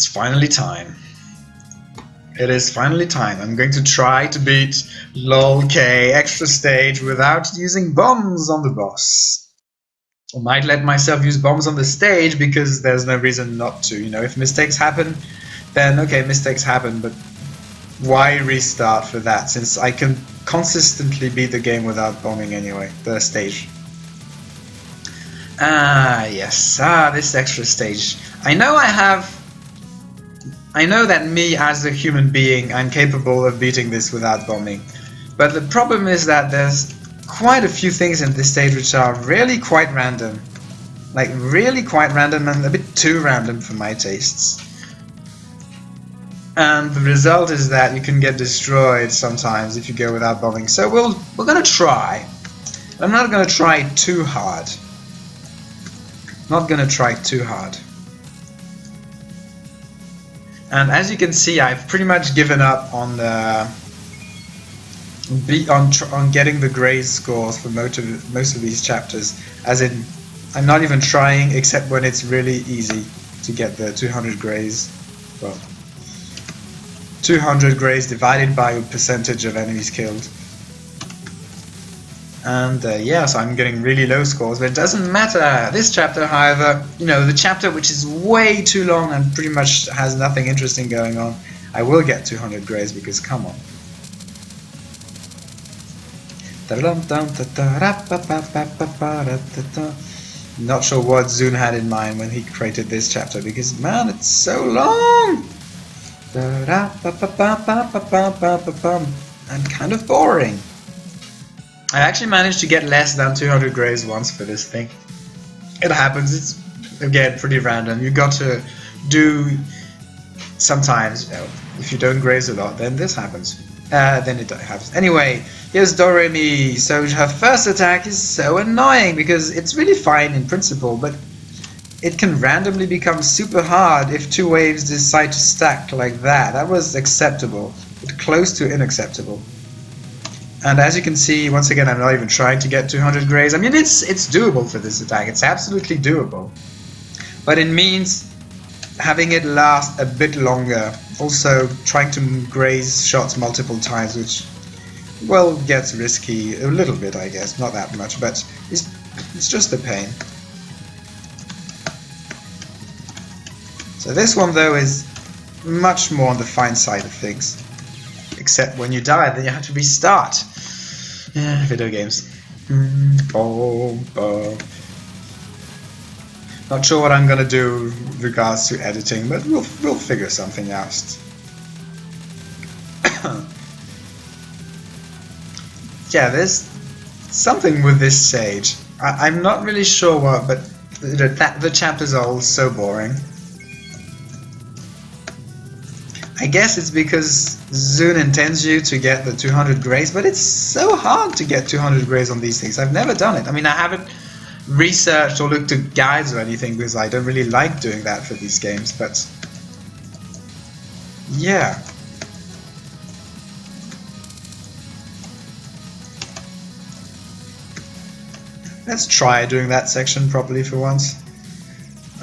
It's finally time. It is finally time. I'm going to try to beat LOL-K extra stage without using bombs on the boss. I might let myself use bombs on the stage because there's no reason not to. You know, if mistakes happen, then okay, mistakes happen, but why restart for that since I can consistently beat the game without bombing anyway, the stage. Yes, this extra stage. I know that me as a human being, I'm capable of beating this without bombing. But the problem is that there's quite a few things in this stage which are really quite random. Like really quite random and a bit too random for my tastes. And the result is that you can get destroyed sometimes if you go without bombing. So we're gonna try. I'm not gonna try too hard. Not gonna try too hard. And as you can see, I've pretty much given up on getting the graze scores for most of these chapters. As in, I'm not even trying, except when it's really easy to get the 200 graze. Well, 200 graze divided by a percentage of enemies killed. And yeah, so I'm getting really low scores, but it doesn't matter. This chapter, however, you know, the chapter which is way too long and pretty much has nothing interesting going on, I will get 200 graze because come on. Not sure what Zune had in mind when he created this chapter because man, it's so long and kind of boring. I actually managed to get less than 200 graze once for this thing. It happens, it's again pretty random. You got to do sometimes, you know, if you don't graze a lot, then this happens. Then it happens. Anyway, here's Doremi. So her first attack is so annoying because it's really fine in principle, but it can randomly become super hard if two waves decide to stack like that. That was acceptable, but close to unacceptable. And as you can see, once again, I'm not even trying to get 200 graze. I mean, it's doable for this attack. It's absolutely doable. But it means having it last a bit longer. Also, trying to graze shots multiple times, which, well, gets risky a little bit, I guess. Not that much, but it's just a pain. So this one, though, is much more on the fine side of things. Except when you die, then you have to restart. Yeah, video games. Not sure what I'm gonna do with regards to editing, but we'll figure something out. Yeah, there's something with this stage. I'm not really sure what, but the chapters are all so boring. I guess it's because Zune intends you to get the 200 graze, but it's so hard to get 200 graze on these things. I've never done it. I mean, I haven't researched or looked at guides or anything because I don't really like doing that for these games, but yeah. Let's try doing that section properly for once.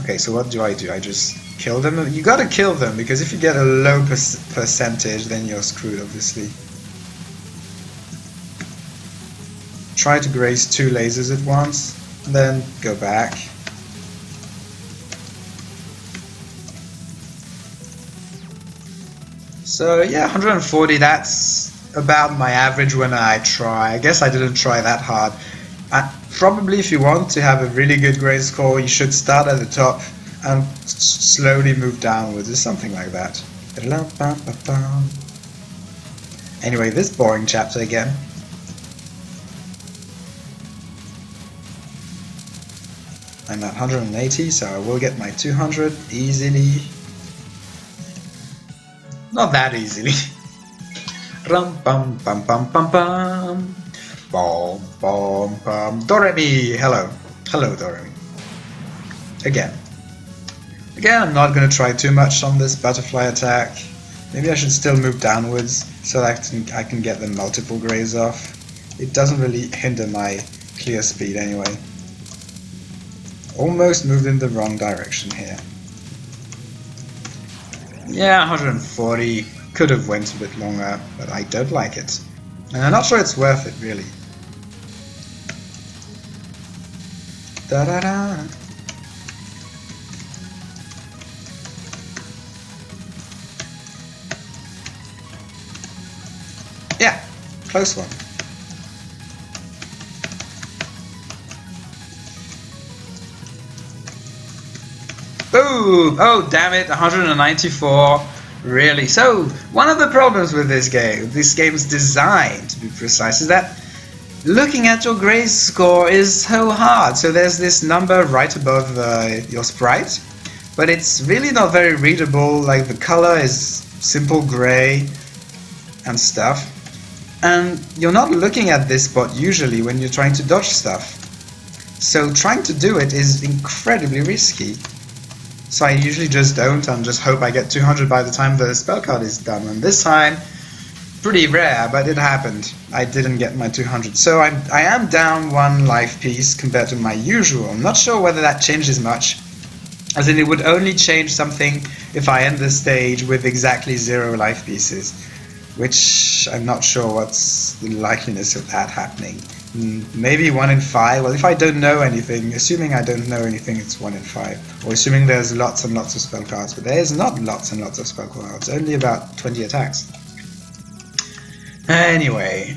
Okay, so what do? I just kill them? You gotta kill them, because if you get a low percentage, then you're screwed, obviously. Try to graze 2 lasers at once, and then go back. So yeah, 140, that's about my average when I try. I guess I didn't try that hard. Probably if you want to have a really good graze score, you should start at the top and slowly move downwards or something like that. Anyway, this boring chapter again. I'm at 180, so I will get my 200 easily. Not that easily. Rum bum bum bum bum bum. Bom bom bum. Doremi! Hello. Hello, Doremi. Again, I'm not going to try too much on this butterfly attack. Maybe I should still move downwards so that I can get the multiple graze off. It doesn't really hinder my clear speed anyway. Almost moved in the wrong direction here. Yeah, 140. Could have went a bit longer, but I don't like it. And I'm not sure it's worth it, really. Da-da-da. Yeah, close one. Boom! Oh, damn it, 194. Really? So, one of the problems with this game's design, to be precise, is that looking at your Grays score is so hard. So there's this number right above your sprite, but it's really not very readable. Like, the color is simple gray and stuff. And you're not looking at this spot usually when you're trying to dodge stuff. So trying to do it is incredibly risky. So I usually just don't and just hope I get 200 by the time the spell card is done. And this time, pretty rare, but it happened. I didn't get my 200. So I am down 1 life piece compared to my usual. I'm not sure whether that changes much. As in, it would only change something if I end the stage with exactly 0 life pieces. Which I'm not sure what's the likeliness of that happening. Maybe 1 in 5. Well, if I don't know anything, assuming I don't know anything, it's 1 in 5. Or assuming there's lots and lots of spell cards, but there's not lots and lots of spell cards, only about 20 attacks. Anyway.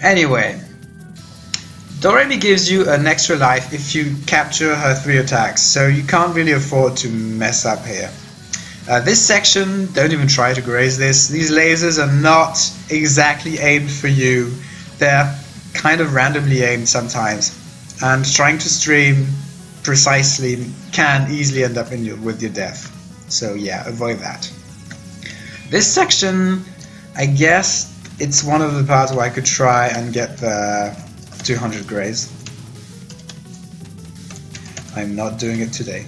Doremi gives you an extra life if you capture her 3 attacks, so you can't really afford to mess up here. This section, don't even try to graze this. These lasers are not exactly aimed for you. They're kind of randomly aimed sometimes, and trying to stream precisely can easily end up with your death. So yeah, avoid that. This section, I guess it's one of the parts where I could try and get the 200 grays. I'm not doing it today.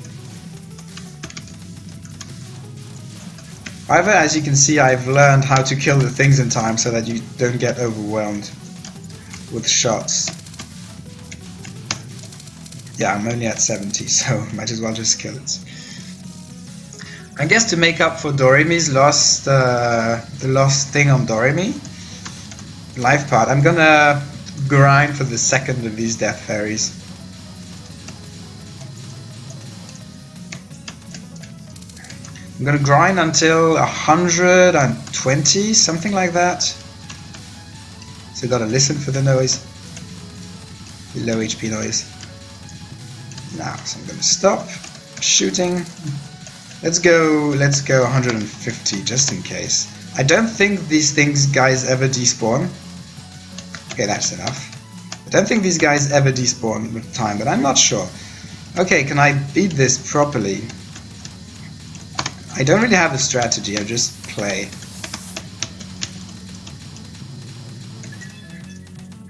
However, as you can see, I've learned how to kill the things in time so that you don't get overwhelmed with shots. Yeah, I'm only at 70, so might as well just kill it. I guess to make up for Doremi's lost, the lost thing on Doremi, life part, I'm gonna grind for the second of these death fairies. I'm gonna grind until 120, something like that. So gotta listen for the noise, the low HP noise. Now, so I'm gonna stop shooting. Let's go 150 just in case. I don't think these guys ever despawn. Okay, that's enough. I don't think these guys ever despawn with time, but I'm not sure. Okay, can I beat this properly? I don't really have a strategy, I just play.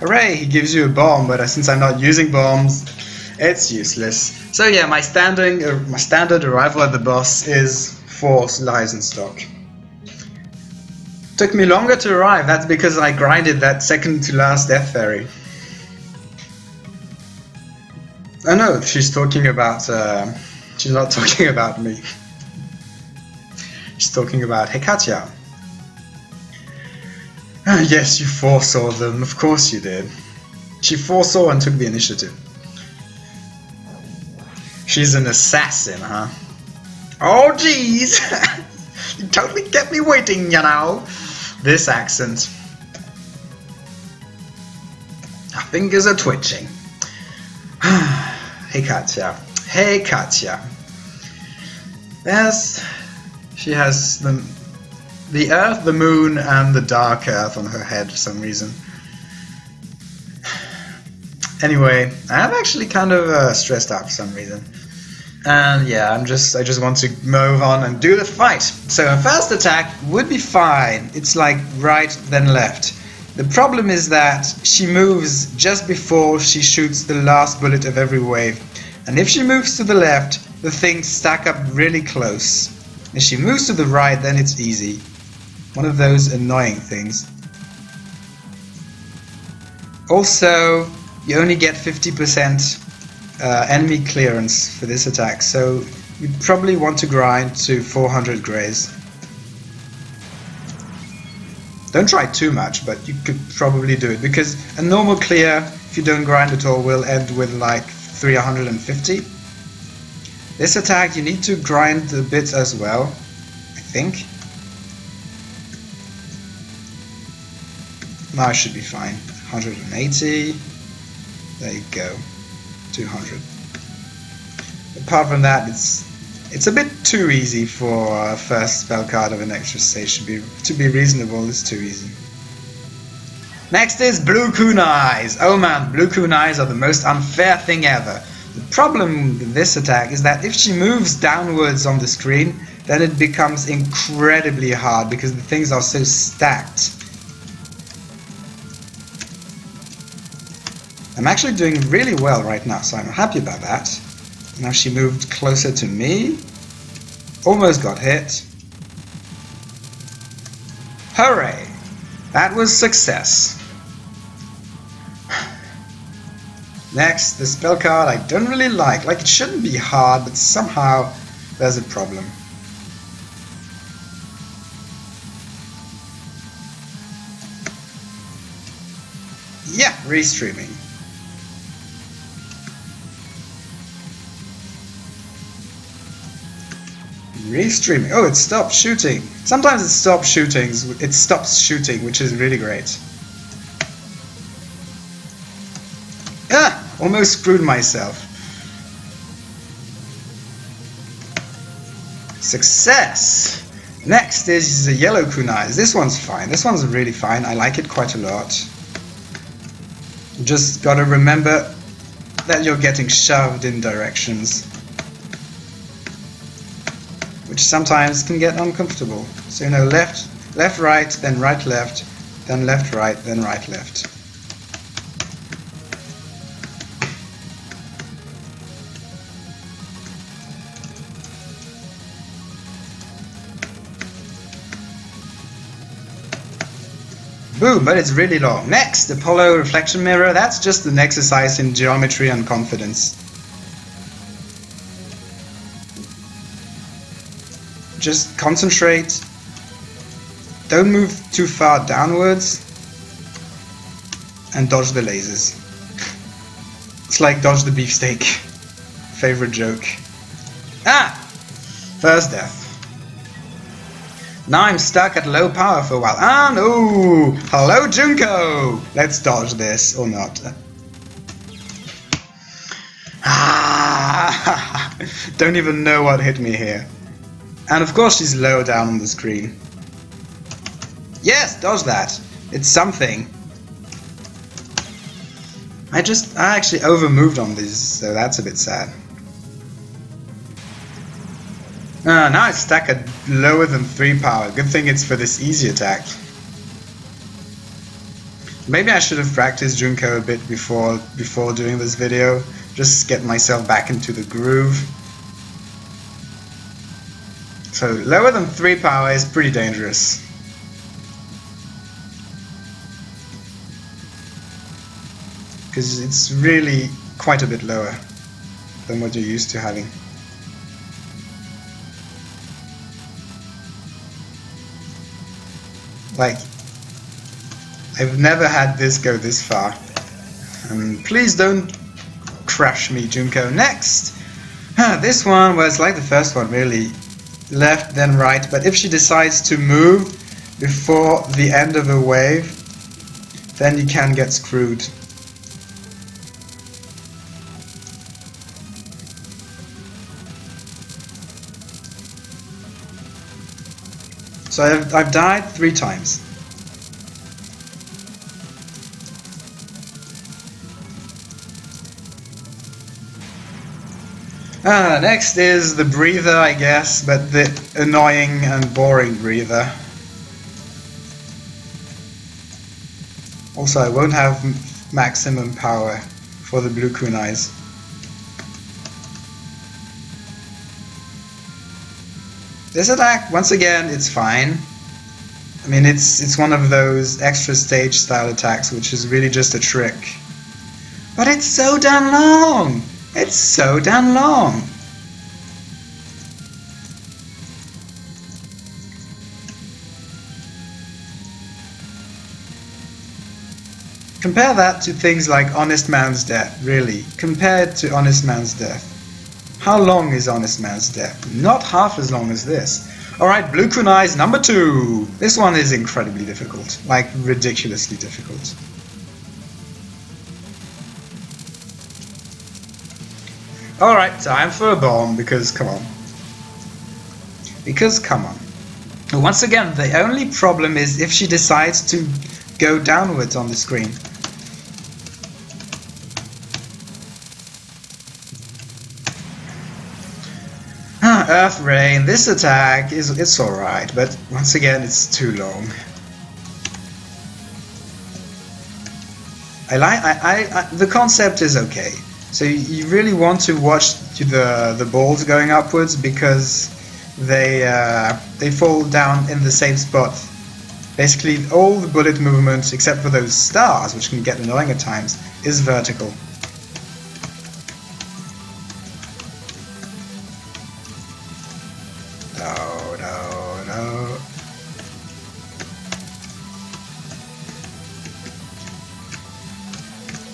Hooray, he gives you a bomb, but since I'm not using bombs, it's useless. So yeah, my standard arrival at the boss is 4 lives in stock. Took me longer to arrive, that's because I grinded that second to last death fairy. Oh no, she's talking about, she's not talking about me. She's talking about Hekatia. Yes, you foresaw them, of course you did. She foresaw and took the initiative. She's an assassin, huh? Oh jeez! You totally kept me waiting, you know. This accent. Our fingers are twitching. Hey Katya. Hey Katya. Yes, she has the earth, the moon, and the dark earth on her head for some reason. Anyway, I'm actually kind of stressed out for some reason. And yeah, I just want to move on and do the fight. So her first attack would be fine. It's like right then left. The problem is that she moves just before she shoots the last bullet of every wave. And if she moves to the left, the things stack up really close. If she moves to the right, then it's easy. One of those annoying things. Also, you only get 50% enemy clearance for this attack, so you probably want to grind to 400 grays. Don't try too much, but you could probably do it, because a normal clear, if you don't grind at all, will end with like 350. This attack you need to grind a bit as well, I think. Now I should be fine. 180. There you go. 200. Apart from that, it's a bit too easy for a first spell card of an extra stage to be reasonable. It's too easy. Next is Blue Kunais. Oh man, Blue Kunais are the most unfair thing ever. The problem with this attack is that if she moves downwards on the screen, then it becomes incredibly hard because the things are so stacked. I'm actually doing really well right now, so I'm happy about that. Now she moved closer to me. Almost got hit. Hooray! That was success. Next, the spell card I don't really like. Like, it shouldn't be hard, but somehow there's a problem. Yeah, restreaming. Restreaming. Oh, it stopped shooting. Sometimes it stops shooting. It stops shooting, which is really great. Ah! Almost screwed myself. Success! Next is the yellow kunais. This one's fine. This one's really fine. I like it quite a lot. You just gotta remember that you're getting shoved in directions, which sometimes can get uncomfortable. So, you know, left, left, right, then right, left, then left, right, then right, left. Boom, but it's really long. Next, the Apollo reflection mirror. That's just an exercise in geometry and confidence. Just concentrate. Don't move too far downwards. And dodge the lasers. It's like dodge the beefsteak. Favorite joke. Ah! First death. Now I'm stuck at low power for a while. Ah no! Hello Junko! Let's dodge this, or not. Ah! Don't even know what hit me here. And of course she's low down on the screen. Yes, dodge that. It's something. I actually overmoved on these, so that's a bit sad. Now it's stuck at lower than 3 power. Good thing it's for this easy attack. Maybe I should have practiced Junko a bit before doing this video. Just get myself back into the groove. So lower than 3 power is pretty dangerous. Because it's really quite a bit lower than what you're used to having. Like, I've never had this go this far. Please don't crush me, Junko. Next! This one was like the first one, really. Left, then right. But if she decides to move before the end of a wave, then you can get screwed. So I've died 3 times. Next is the breather, I guess, but the annoying and boring breather. Also, I won't have maximum power for the blue kunais. This attack, once again, it's fine. I mean, it's one of those extra stage style attacks, which is really just a trick. But it's so damn long! It's so damn long! Compare that to things like Honest Man's Death, really. Compare it to Honest Man's Death. How long is Honest Man's Death? Not half as long as this. Alright, Blue Kunai's number 2. This one is incredibly difficult. Like, ridiculously difficult. Alright, time for a bomb, because come on. Because come on. Once again, the only problem is if she decides to go downwards on the screen. Earth Rain, this attack it's alright, but once again it's too long. The concept is okay. So you really want to watch the balls going upwards because they fall down in the same spot. Basically all the bullet movement, except for those stars, which can get annoying at times, is vertical. No.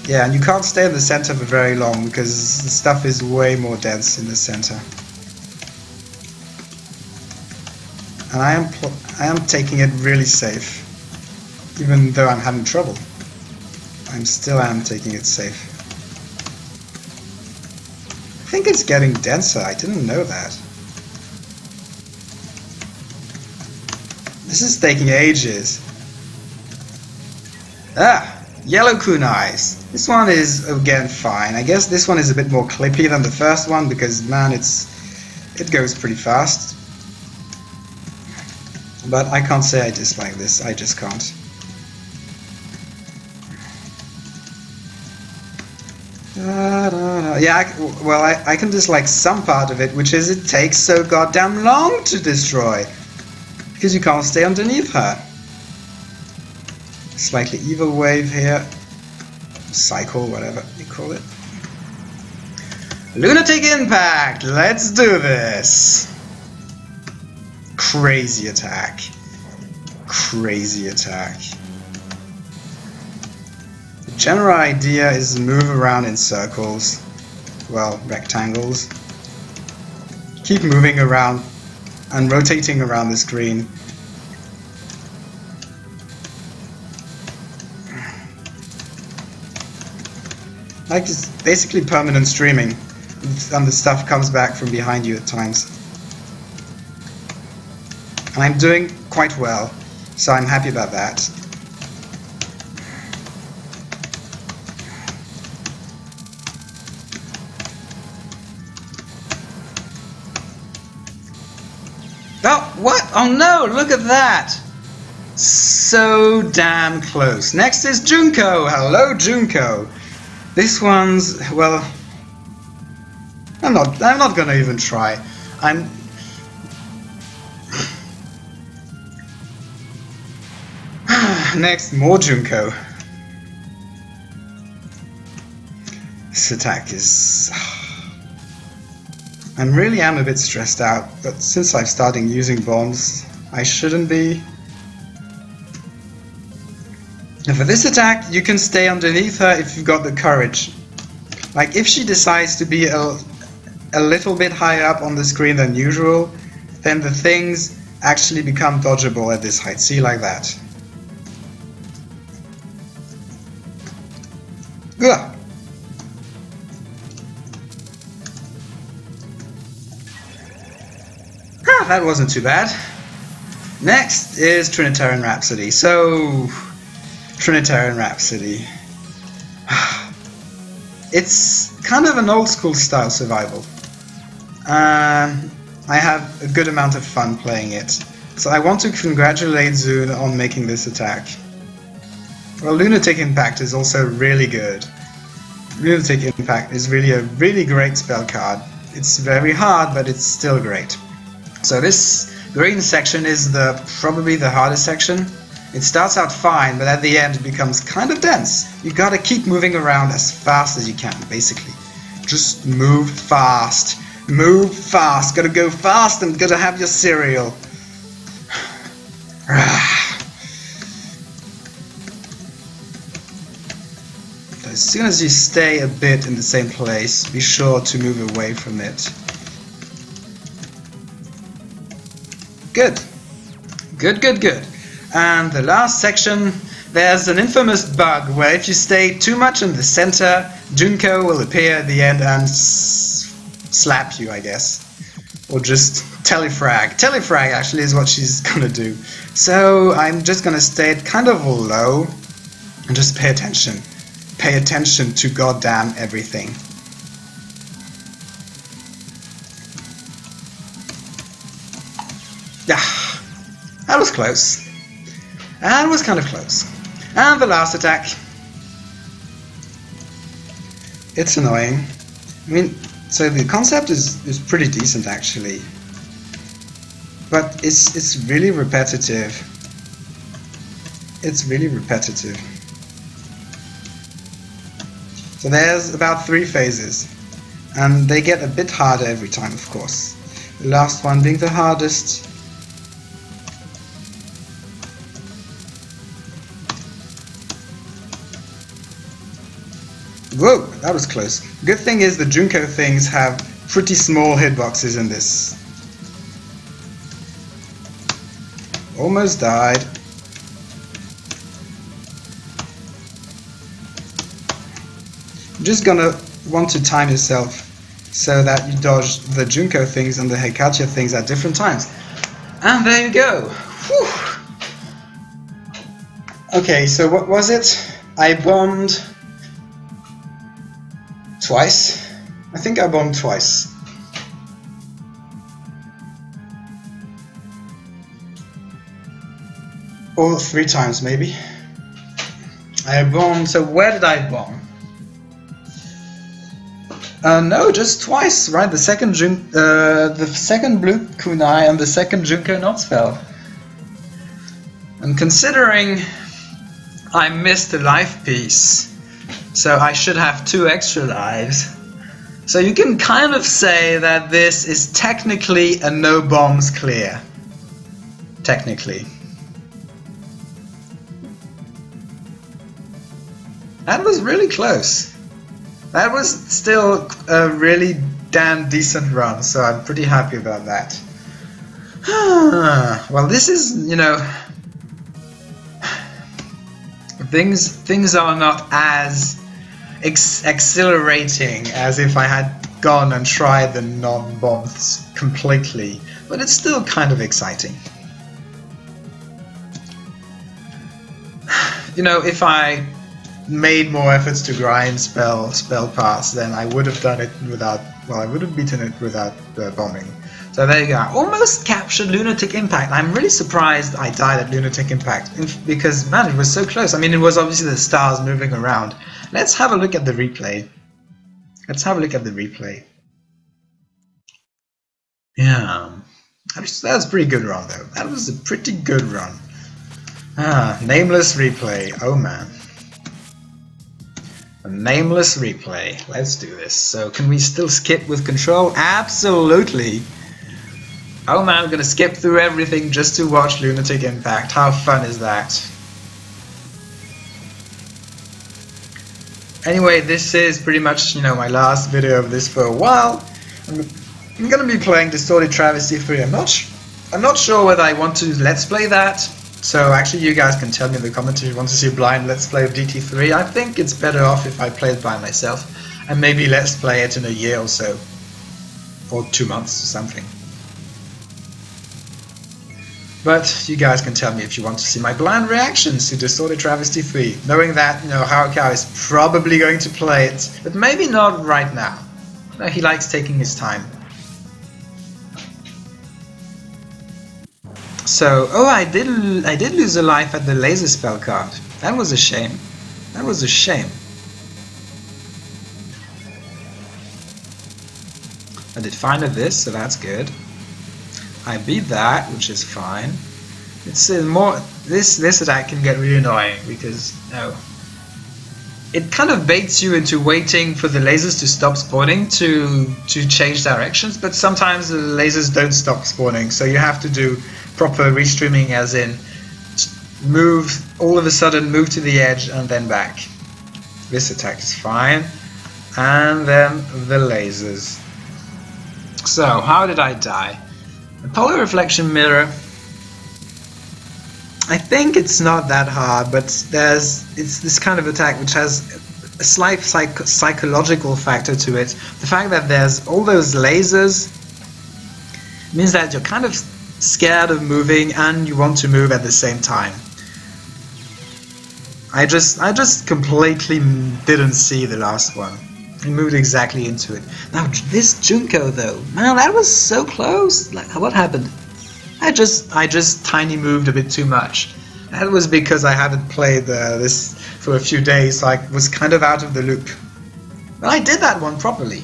Yeah, and you can't stay in the center for very long because the stuff is way more dense in the center. And I am taking it really safe. Even though I'm having trouble, I still am taking it safe. I think it's getting denser, I didn't know that. This is taking ages. Yellow kunais. This one is again fine. I guess this one is a bit more clippy than the first one because man, it goes pretty fast. But I can't say I dislike this. I just can't. Yeah, I can dislike some part of it, which is it takes so goddamn long to destroy. Because you can't stay underneath her. Slightly evil wave here. Cycle, whatever you call it. Lunatic impact! Let's do this! Crazy attack. Crazy attack. The general idea is to move around in circles. Well, rectangles. Keep moving around and rotating around the screen. Like it's basically permanent streaming, and the stuff comes back from behind you at times. And I'm doing quite well, so I'm happy about that. Oh, what? Oh no, look at that! So damn close. Next is Junko. Hello, Junko. This one's, well, I'm not gonna even try. Next, more Junko. This attack is... I really am a bit stressed out, but since I've started using bombs, I shouldn't be. And for this attack, you can stay underneath her if you've got the courage. Like, if she decides to be a little bit higher up on the screen than usual, then the things actually become dodgeable at this height. See, like that. Ugh. That wasn't too bad. Next is Trinitarian Rhapsody. So, Trinitarian Rhapsody. It's kind of an old school style survival. I have a good amount of fun playing it. So I want to congratulate Zune on making this attack. Well, Lunatic Impact is also really good. Lunatic Impact is really a really great spell card. It's very hard, but it's still great. So this green section is probably the hardest section. It starts out fine, but at the end it becomes kind of dense. You gotta keep moving around as fast as you can, basically. Just move fast. Move fast. Gotta go fast and gotta have your cereal. as soon as you stay a bit in the same place, be sure to move away from it. Good. Good, good, good. And the last section, there's an infamous bug where if you stay too much in the center, Junko will appear at the end and slap you, I guess. Or just telefrag. Telefrag actually is what she's gonna do. So I'm just gonna stay kind of low and just pay attention. Pay attention to goddamn everything. Yeah, that was close. That was kind of close. And the last attack. It's annoying. I mean, so the concept is pretty decent actually. But it's really repetitive. It's really repetitive. So there's about 3 phases. And they get a bit harder every time, of course. The last one being the hardest. Whoa, that was close. Good thing is the Junko things have pretty small hitboxes in this. Almost died. You're just gonna want to time yourself so that you dodge the Junko things and the Heikacha things at different times. And there you go. Whew. Okay, so what was it? I bombed twice. I think I bombed twice. Or 3 times maybe. I bombed, so where did I bomb? No, just twice, right? The second blue kunai and the second Junko not spell. And considering I missed a life piece, so I should have 2 extra lives. So you can kind of say that this is technically a no bombs clear. Technically. That was really close. That was still a really damn decent run, so I'm pretty happy about that. Well, this is, you know, things are not as exhilarating as if I had gone and tried the non-bombs completely, but it's still kind of exciting. You know, if I made more efforts to grind spell pass, then I would have done it without, well, I would have beaten it without bombing. So there you go. Almost captured Lunatic Impact. I'm really surprised I died at Lunatic Impact because, man, it was so close. I mean, it was obviously the stars moving around. Let's have a look at the replay. Let's have a look at the replay. Yeah, that was a pretty good run though. That was a pretty good run. Nameless replay. Oh man. A nameless replay. Let's do this. So can we still skip with control? Absolutely. Oh man, I'm gonna skip through everything just to watch Lunatic Impact. How fun is that? Anyway, this is pretty much, you know, my last video of this for a while. I'm gonna be playing Distorted Travesty 3. I'm not sure whether I want to let's play that. So actually you guys can tell me in the comments if you want to see a blind let's play of DT3. I think it's better off if I play it by myself and maybe let's play it in a year or so. Or 2 months or something. But you guys can tell me if you want to see my blind reactions to Distorted Travesty 3, knowing that, you know, Haruka is probably going to play it, but maybe not right now. No, he likes taking his time. So, oh, I did lose a life at the laser spell card. That was a shame. That was a shame. I did fine at this, so that's good. I beat that, which is fine. It's more this attack can get really annoying because it kind of baits you into waiting for the lasers to stop spawning to change directions, but sometimes the lasers don't stop spawning, so you have to do proper restreaming, as in move all of a sudden, move to the edge and then back. This attack is fine. And then the lasers. So, how did I die? The polar reflection mirror. I think it's not that hard, but it's this kind of attack which has a slight psychological factor to it. The fact that there's all those lasers means that you're kind of scared of moving and you want to move at the same time. I just completely didn't see the last one. I moved exactly into it. Now this Junko though, man, that was so close. Like, what happened? I just tiny moved a bit too much. That was because I haven't played this for a few days, so I was kind of out of the loop. But I did that one properly.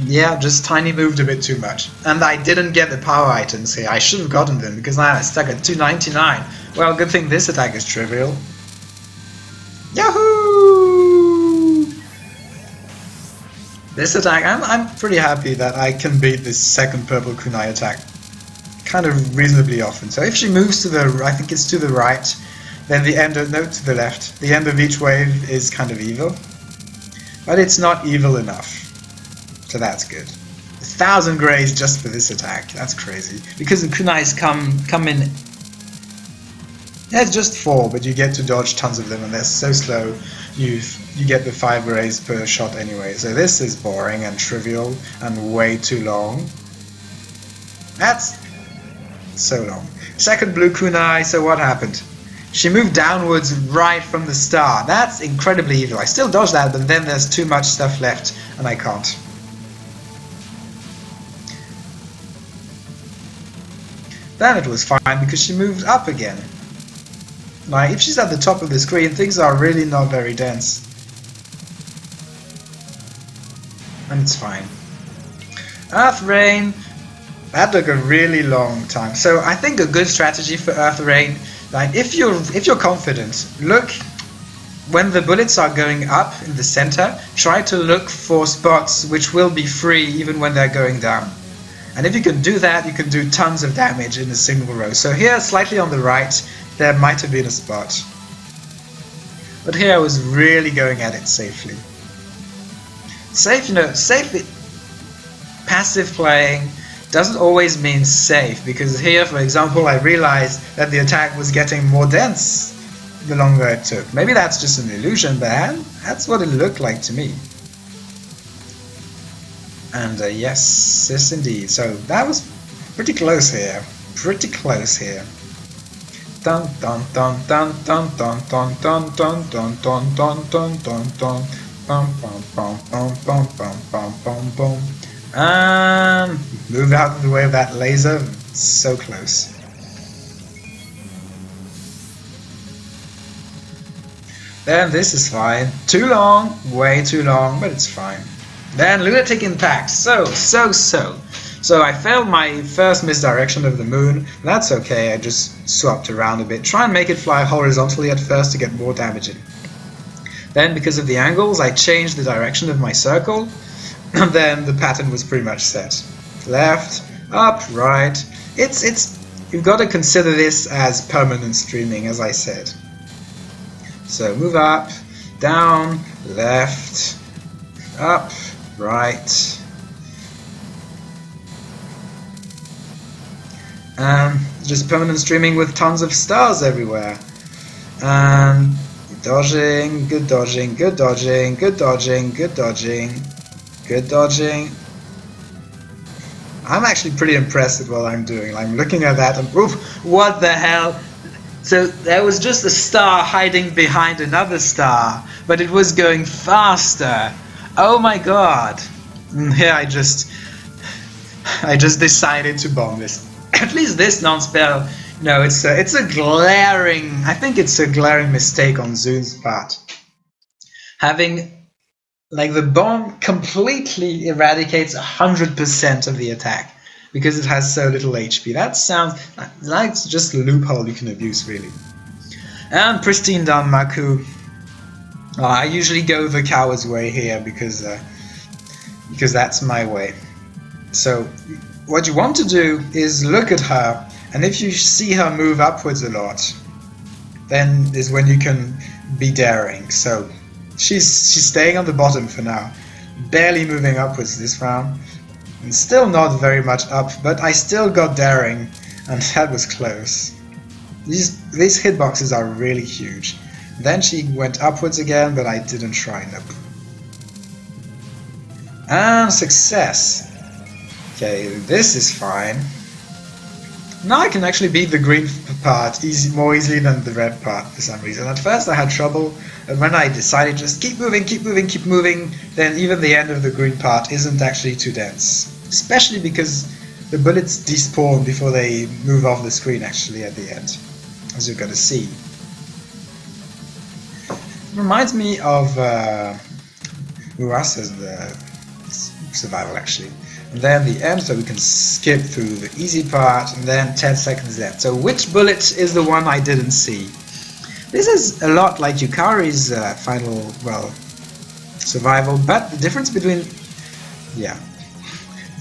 Yeah, just tiny moved a bit too much. And I didn't get the power items here. I should have gotten them because now I'm stuck at 299. Well, good thing this attack is trivial. Yahoo! This attack, I'm pretty happy that I can beat this second purple kunai attack kind of reasonably often. So if she moves to the, I think it's to the right, then the end of, no, to the left. The end of each wave is kind of evil. But it's not evil enough. So that's good. 1,000 grays just for this attack. That's crazy. Because the kunais come in. Yeah, it's just 4, but you get to dodge tons of them, and they're so slow. You get the 5 grays per shot anyway. So this is boring and trivial and way too long. That's so long. Second blue kunai. So what happened? She moved downwards right from the start. That's incredibly evil. I still dodge that, but then there's too much stuff left, and I can't. Then it was fine because she moved up again. Like, if she's at the top of the screen, things are really not very dense. And it's fine. Earth Rain. That took a really long time. So I think a good strategy for Earth Rain, like if you're confident, look when the bullets are going up in the center, try to look for spots which will be free even when they're going down. And if you can do that, you can do tons of damage in a single row. So here, slightly on the right, there might have been a spot. But here I was really going at it safely. Safe, you know, passive playing doesn't always mean safe, because here, for example, I realized that the attack was getting more dense the longer it took. Maybe that's just an illusion, but that's what it looked like to me. And yes, yes indeed. So that was pretty close here. Pretty close here. Dun dun dun dun dun dun dun dun dun dun dun dun dun dun dun bum bum bum bum bum bum bum bum bum. And move out of the way of that laser. So close. Then this is fine. Too long, way too long, but it's fine. Then Lunatic Impact. So I failed my first misdirection of the moon. That's okay, I just swapped around a bit. Try and make it fly horizontally at first to get more damage in. Then, because of the angles, I changed the direction of my circle. And then the pattern was pretty much set. Left, up, right. You've got to consider this as permanent streaming, as I said. So move up, down, left, up, right. Just permanent streaming with tons of stars everywhere. And dodging, good dodging, good dodging, good dodging, good dodging, good dodging. I'm actually pretty impressed with what I'm doing. I'm looking at that and oof, what the hell? So there was just a star hiding behind another star, but it was going faster. Oh my god. And here I just decided to bomb this. At least this non-spell, no, it's a glaring, I think it's a glaring mistake on Zun's part. Having, like, the bomb completely eradicates 100% of the attack because it has so little HP. That sounds like it's just a loophole you can abuse, really. And Pristine Danmaku. I usually go the coward's way here because that's my way. So what you want to do is look at her, and if you see her move upwards a lot, then is when you can be daring. So she's staying on the bottom for now, barely moving upwards this round, and still not very much up. But I still got daring, and that was close. These hitboxes are really huge. Then she went upwards again, but I didn't try. Nope. And success. Okay, this is fine. Now I can actually beat the green part more easily than the red part for some reason. At first I had trouble, and when I decided just keep moving, then even the end of the green part isn't actually too dense. Especially because the bullets despawn before they move off the screen actually at the end, as you're gonna see. It reminds me of Urasa's survival actually. And then the end, so we can skip through the easy part, and then 10 seconds left. So which bullet is the one I didn't see? This is a lot like Yukari's final, survival, but the difference between... yeah.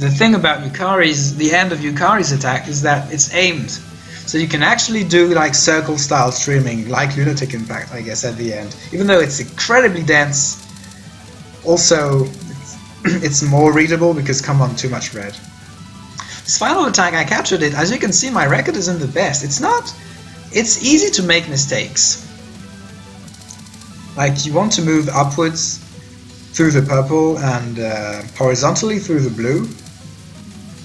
The thing about the end of Yukari's attack is that it's aimed. So you can actually do like circle style streaming, like Lunatic Impact, I guess, at the end. Even though it's incredibly dense, also it's more readable because come on, too much red. This final attack, I captured it. As you can see, my record isn't the best. It's easy to make mistakes. Like, you want to move upwards through the purple and horizontally through the blue.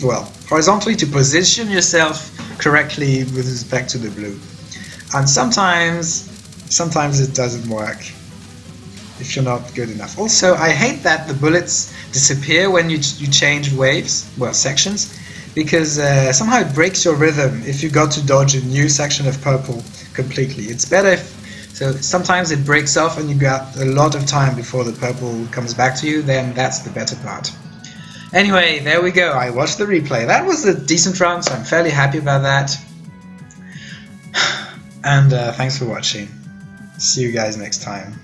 Well, horizontally to position yourself correctly with respect to the blue. And sometimes it doesn't work if you're not good enough. Also, I hate that the bullets disappear when you change waves, sections, because somehow it breaks your rhythm if you got to dodge a new section of purple completely. It's better if... so sometimes it breaks off and you got a lot of time before the purple comes back to you, then that's the better part. Anyway, there we go. I watched the replay. That was a decent round, so I'm fairly happy about that. And thanks for watching. See you guys next time.